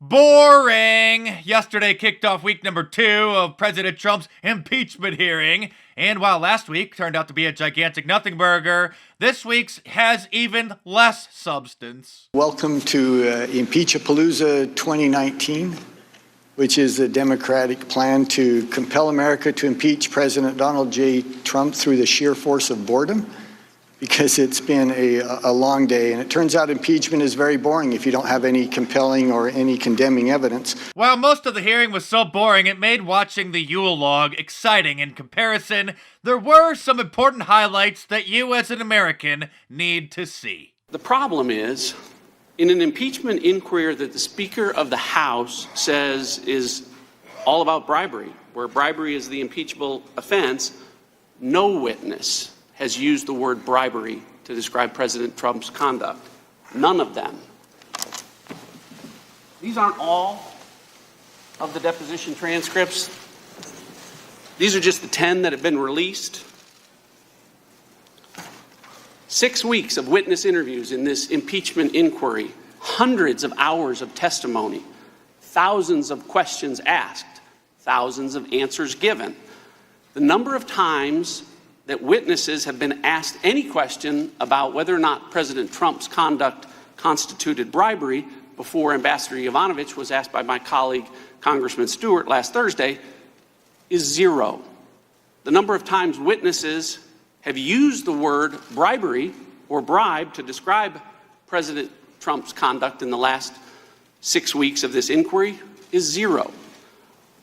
Boring! Yesterday kicked off week number 2 of President Trump's impeachment hearing. And while last week turned out to be a gigantic nothing burger, this week's has even less substance. Welcome to Impeach-a-Palooza 2019, which is the Democratic plan to compel America to impeach President Donald J. Trump through the sheer force of boredom, because it's been a long day. And it turns out impeachment is very boring if you don't have any compelling or any condemning evidence. While most of the hearing was so boring, it made watching the Yule log exciting in comparison. There were some important highlights that you as an American need to see. The problem is, in an impeachment inquiry that the Speaker of the House says is all about bribery, where bribery is the impeachable offense, no witness has used the word bribery to describe President Trump's conduct. None of them. These aren't all of the deposition transcripts. These are just the 10 that have been released. 6 weeks of witness interviews in this impeachment inquiry, hundreds of hours of testimony, thousands of questions asked, thousands of answers given. The number of times that witnesses have been asked any question about whether or not President Trump's conduct constituted bribery before Ambassador Yovanovitch was asked by my colleague, Congressman Stewart, last Thursday, is 0. The number of times witnesses have used the word bribery or bribe to describe President Trump's conduct in the last 6 weeks of this inquiry is 0.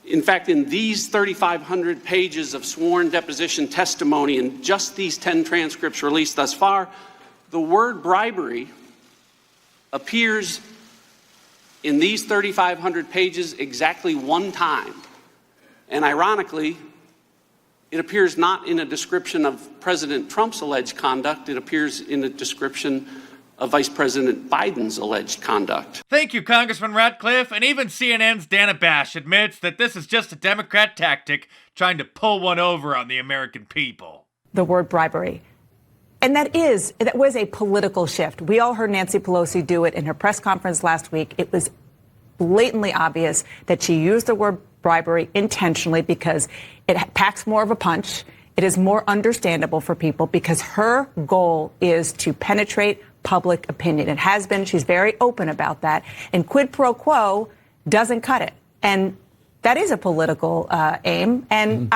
In fact, in these 3,500 pages of sworn deposition testimony and just these 10 transcripts released thus far, the word bribery appears in these 3,500 pages exactly one time. And ironically, it appears not in a description of President Trump's alleged conduct, it appears in a description of Vice President Biden's alleged conduct. Thank you, Congressman Ratcliffe, and even CNN's Dana Bash admits that this is just a Democrat tactic trying to pull one over on the American people. The word bribery. And that was a political shift. We all heard Nancy Pelosi do it in her press conference last week. It was blatantly obvious that she used the word bribery intentionally because it packs more of a punch. It is more understandable for people because her goal is to penetrate public opinion. It has been. She's very open about that. And quid pro quo doesn't cut it. And that is a political aim. And,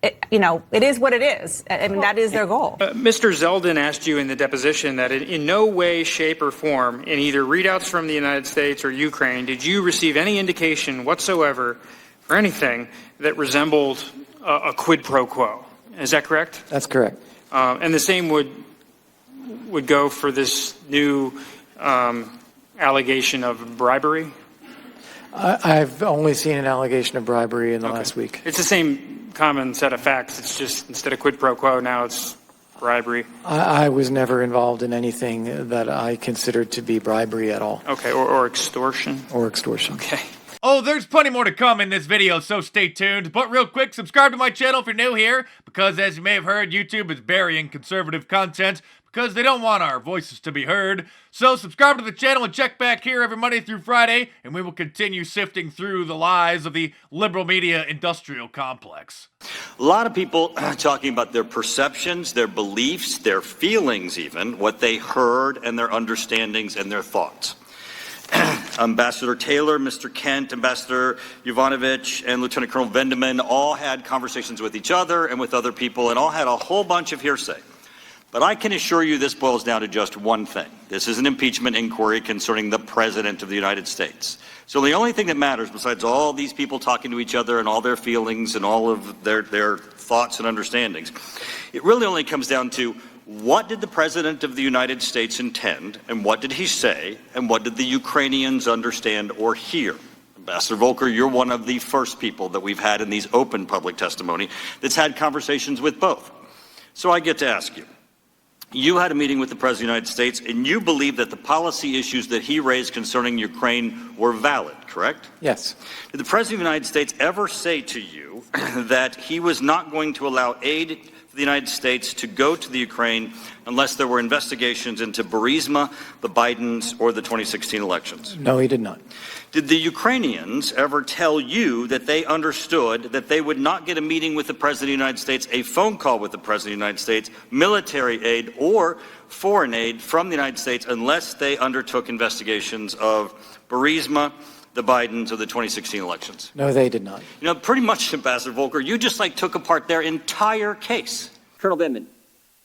it is what it is. I mean, that is their goal. Mr. Zeldin asked you in the deposition that in no way, shape, or form, in either readouts from the United States or Ukraine, did you receive any indication whatsoever for anything that resembled a quid pro quo. Is that correct? That's correct. And the same would go for this new allegation of bribery? I've only seen an allegation of bribery in the last week. It's the same common set of facts. It's just instead of quid pro quo, now it's bribery. I was never involved in anything that I considered to be bribery at all. Okay, or extortion? Or extortion. Okay. Oh, there's plenty more to come in this video, so stay tuned. But real quick, subscribe to my channel if you're new here, because as you may have heard, YouTube is burying conservative content because they don't want our voices to be heard. So subscribe to the channel and check back here every Monday through Friday, and we will continue sifting through the lies of the liberal media industrial complex. A lot of people talking about their perceptions, their beliefs, their feelings even, what they heard, and their understandings and their thoughts. Ambassador Taylor, Mr. Kent, Ambassador Yovanovitch, and Lieutenant Colonel Vendeman all had conversations with each other and with other people and all had a whole bunch of hearsay. But I can assure you this boils down to just one thing. This is an impeachment inquiry concerning the President of the United States. So the only thing that matters, besides all these people talking to each other and all their feelings and all of their thoughts and understandings, it really only comes down to what did the President of the United States intend, and what did he say, and what did the Ukrainians understand or hear? Ambassador Volker, you're one of the first people that we've had in these open public testimony that's had conversations with both. So I get to ask you, you had a meeting with the President of the United States, and you believe that the policy issues that he raised concerning Ukraine were valid, correct? Yes. Did the President of the United States ever say to you that he was not going to allow aid for the United States to go to the Ukraine unless there were investigations into Burisma, the Bidens, or the 2016 elections? No, he did not. Did the Ukrainians ever tell you that they understood that they would not get a meeting with the President of the United States, a phone call with the President of the United States, military aid, or foreign aid from the United States unless they undertook investigations of Burisma, the Bidens, or the 2016 elections? No, they did not. You know, pretty much, Ambassador Volker, you just took apart their entire case. Colonel Vindman,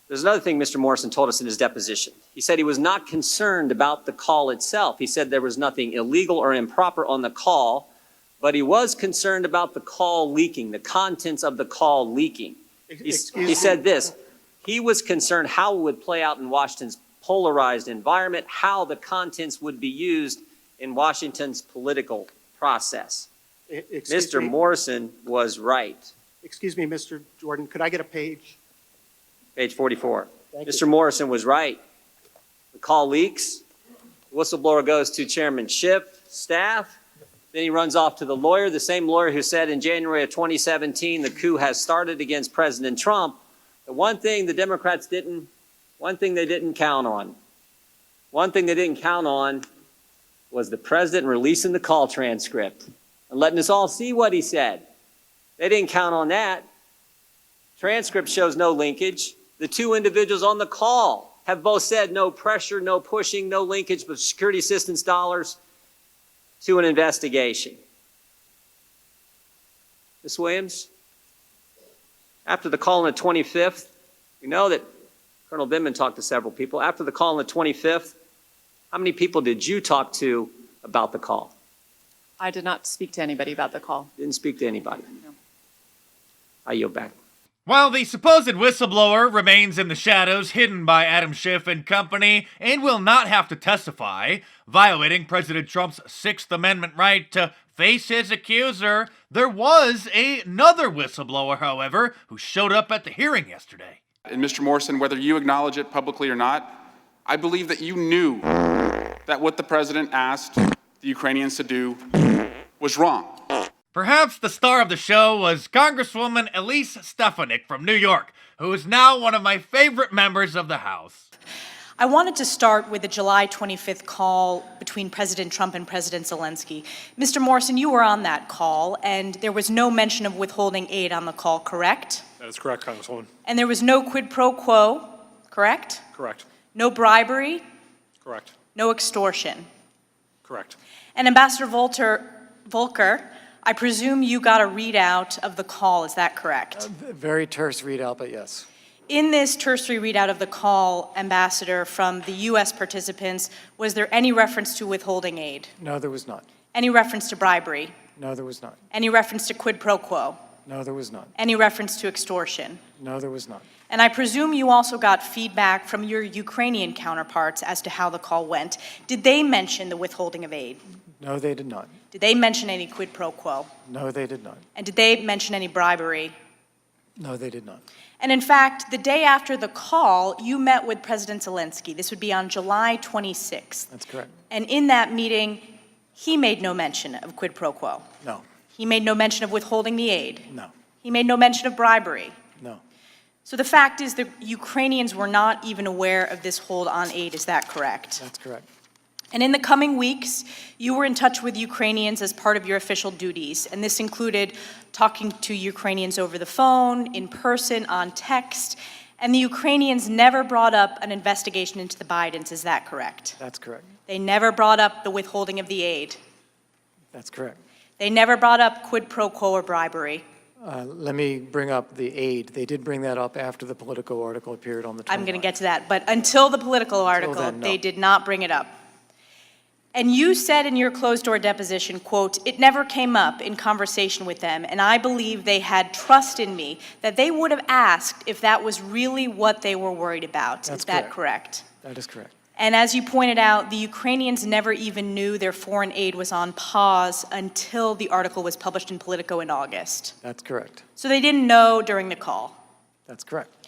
there's another thing Mr. Morrison told us in his deposition. He said he was not concerned about the call itself. He said there was nothing illegal or improper on the call, but he was concerned about the call leaking, the contents of the call leaking. He said this, he was concerned how it would play out in Washington's polarized environment, how the contents would be used in Washington's political process. Mr. Morrison was right. Excuse me, Mr. Jordan, could I get a page? Page 44. Thank Mr. you. Morrison was right. The call leaks. The whistleblower goes to Chairman Schiff, staff. Then he runs off to the lawyer, the same lawyer who said in January of 2017 the coup has started against President Trump. The one thing the Democrats didn't count on. One thing they didn't count on was the president releasing the call transcript and letting us all see what he said. They didn't count on that. Transcript shows no linkage. The two individuals on the call have both said no pressure, no pushing, no linkage with security assistance dollars to an investigation. Ms. Williams, after the call on the 25th, we know that Colonel Vindman talked to several people. After the call on the 25th, how many people did you talk to about the call? I did not speak to anybody about the call. Didn't speak to anybody. No. I yield back. While the supposed whistleblower remains in the shadows, hidden by Adam Schiff and company, and will not have to testify, violating President Trump's Sixth Amendment right to face his accuser, there was another whistleblower, however, who showed up at the hearing yesterday. And Mr. Morrison, whether you acknowledge it publicly or not, I believe that you knew that what the president asked the Ukrainians to do was wrong. Perhaps the star of the show was Congresswoman Elise Stefanik from New York, who is now one of my favorite members of the House. I wanted to start with the July 25th call between President Trump and President Zelensky. Mr. Morrison, you were on that call, and there was no mention of withholding aid on the call, correct? That is correct, Congresswoman. And there was no quid pro quo, correct? Correct. No bribery? Correct. No extortion? Correct. And Ambassador Volker, I presume you got a readout of the call, is that correct? Very terse readout, but yes. In this tertiary readout of the call, Ambassador, from the U.S. participants, was there any reference to withholding aid? No, there was not. Any reference to bribery? No, there was not. Any reference to quid pro quo? No, there was not. Any reference to extortion? No, there was not. And I presume you also got feedback from your Ukrainian counterparts as to how the call went. Did they mention the withholding of aid? No, they did not. Did they mention any quid pro quo? No, they did not. And did they mention any bribery? No, they did not. And in fact, the day after the call, you met with President Zelensky. This would be on July 26th. That's correct. And in that meeting, he made no mention of quid pro quo. No. He made no mention of withholding the aid. No. He made no mention of bribery. No. So the fact is the Ukrainians were not even aware of this hold on aid. Is that correct? That's correct. And in the coming weeks, you were in touch with Ukrainians as part of your official duties, and this included talking to Ukrainians over the phone, in person, on text, and the Ukrainians never brought up an investigation into the Bidens. Is that correct? That's correct. They never brought up the withholding of the aid. That's correct. They never brought up quid pro quo or bribery. Let me bring up the aid. They did bring that up after the Politico article appeared on the 29th. I'm going to get to that, but until the Politico article, then, no. They did not bring it up. And you said in your closed-door deposition, quote, "It never came up in conversation with them, and I believe they had trust in me that they would have asked if that was really what they were worried about." That's Is that correct? That is correct. And as you pointed out, the Ukrainians never even knew their foreign aid was on pause until the article was published in Politico in August. That's correct. So they didn't know during the call. That's correct.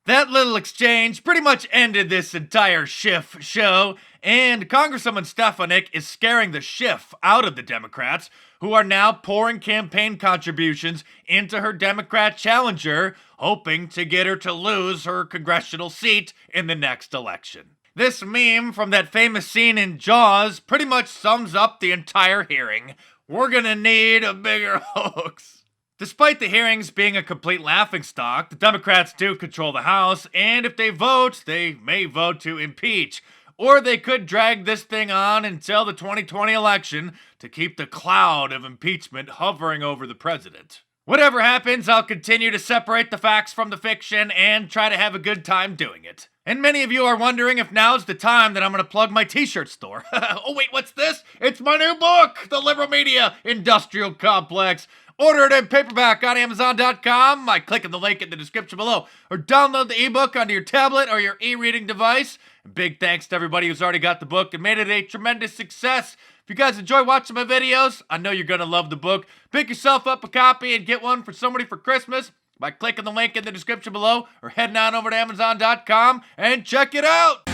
That little exchange pretty much ended this entire Schiff show, and Congresswoman Stefanik is scaring the Schiff out of the Democrats, who are now pouring campaign contributions into her Democrat challenger, hoping to get her to lose her congressional seat in the next election. This meme from that famous scene in Jaws pretty much sums up the entire hearing. We're gonna need a bigger hoax. Despite the hearings being a complete laughingstock, the Democrats do control the House, and if they vote, they may vote to impeach. Or they could drag this thing on until the 2020 election to keep the cloud of impeachment hovering over the president. Whatever happens, I'll continue to separate the facts from the fiction and try to have a good time doing it. And many of you are wondering if now's the time that I'm going to plug my t-shirt store. Oh wait, what's this? It's my new book, The Liberal Media Industrial Complex. Order it in paperback on Amazon.com by clicking the link in the description below, or download the ebook onto your tablet or your e-reading device. And big thanks to everybody who's already got the book and made it a tremendous success. If you guys enjoy watching my videos, I know you're going to love the book. Pick yourself up a copy and get one for somebody for Christmas by clicking the link in the description below, or heading on over to Amazon.com and check it out.